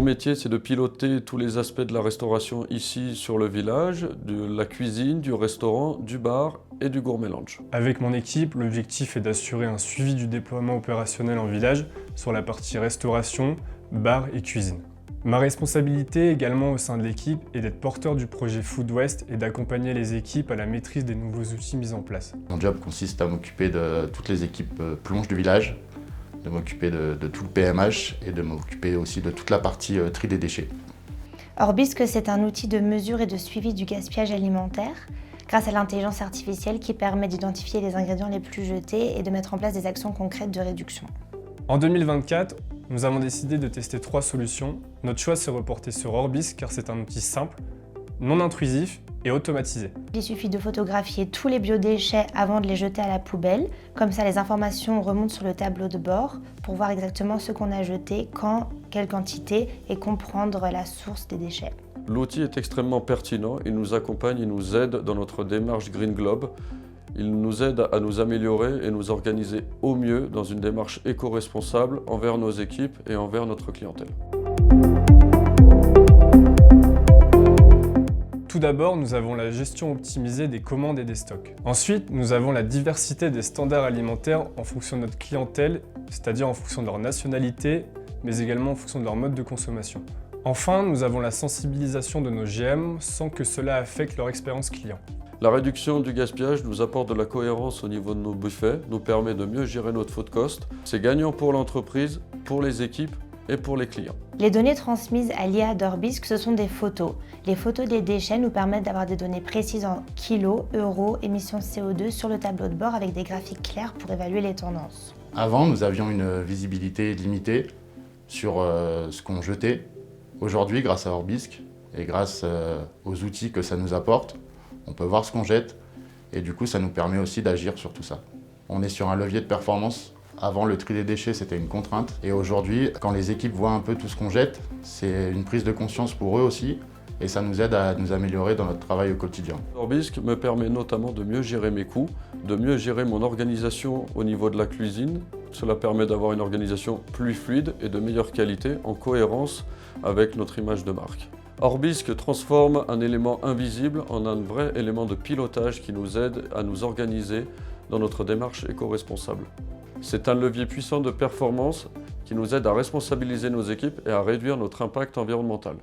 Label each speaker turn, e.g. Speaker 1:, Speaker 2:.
Speaker 1: métier, c'est de piloter tous les aspects de la restauration ici sur le village, de la cuisine, du restaurant, du bar et du gourmet lounge.
Speaker 2: Avec mon équipe, l'objectif est d'assurer un suivi du déploiement opérationnel en village sur la partie restauration, bar et cuisine. Ma responsabilité également au sein de l'équipe est d'être porteur du projet Food West et d'accompagner les équipes à la maîtrise des nouveaux outils mis en place.
Speaker 3: Mon job consiste à m'occuper de toutes les équipes plonge du village, de m'occuper de tout le PMH et de m'occuper aussi de toute la partie tri des déchets.
Speaker 4: Orbisque, c'est un outil de mesure et de suivi du gaspillage alimentaire grâce à l'intelligence artificielle qui permet d'identifier les ingrédients les plus jetés et de mettre en place des actions concrètes de réduction.
Speaker 2: En 2024, nous avons décidé de tester 3 solutions. Notre choix s'est reporté sur Orbisque car c'est un outil simple, non intrusif et automatisé.
Speaker 4: Il suffit de photographier tous les biodéchets avant de les jeter à la poubelle. Comme ça, les informations remontent sur le tableau de bord pour voir exactement ce qu'on a jeté, quand, quelle quantité et comprendre la source des déchets.
Speaker 1: L'outil est extrêmement pertinent, il nous accompagne, il nous aide dans notre démarche Green Globe. Il nous aide à nous améliorer et nous organiser au mieux dans une démarche éco-responsable envers nos équipes et envers notre clientèle.
Speaker 2: Tout d'abord, nous avons la gestion optimisée des commandes et des stocks. Ensuite, nous avons la diversité des standards alimentaires en fonction de notre clientèle, c'est-à-dire en fonction de leur nationalité, mais également en fonction de leur mode de consommation. Enfin, nous avons la sensibilisation de nos GM sans que cela affecte leur expérience client.
Speaker 1: La réduction du gaspillage nous apporte de la cohérence au niveau de nos buffets, nous permet de mieux gérer notre food cost. C'est gagnant pour l'entreprise, pour les équipes et pour les clients.
Speaker 4: Les données transmises à l'IA d'Orbisque, ce sont des photos. Les photos des déchets nous permettent d'avoir des données précises en kilos, euros, émissions de CO2 sur le tableau de bord avec des graphiques clairs pour évaluer les tendances.
Speaker 3: Avant, nous avions une visibilité limitée sur ce qu'on jetait. Aujourd'hui, grâce à Orbisque et grâce aux outils que ça nous apporte, on peut voir ce qu'on jette et du coup, ça nous permet aussi d'agir sur tout ça. On est sur un levier de performance. Avant, le tri des déchets, c'était une contrainte. Et aujourd'hui, quand les équipes voient un peu tout ce qu'on jette, c'est une prise de conscience pour eux aussi. Et ça nous aide à nous améliorer dans notre travail au quotidien.
Speaker 1: Orbisque me permet notamment de mieux gérer mes coûts, de mieux gérer mon organisation au niveau de la cuisine. Cela permet d'avoir une organisation plus fluide et de meilleure qualité en cohérence avec notre image de marque. Orbisque transforme un élément invisible en un vrai élément de pilotage qui nous aide à nous organiser dans notre démarche éco-responsable. C'est un levier puissant de performance qui nous aide à responsabiliser nos équipes et à réduire notre impact environnemental.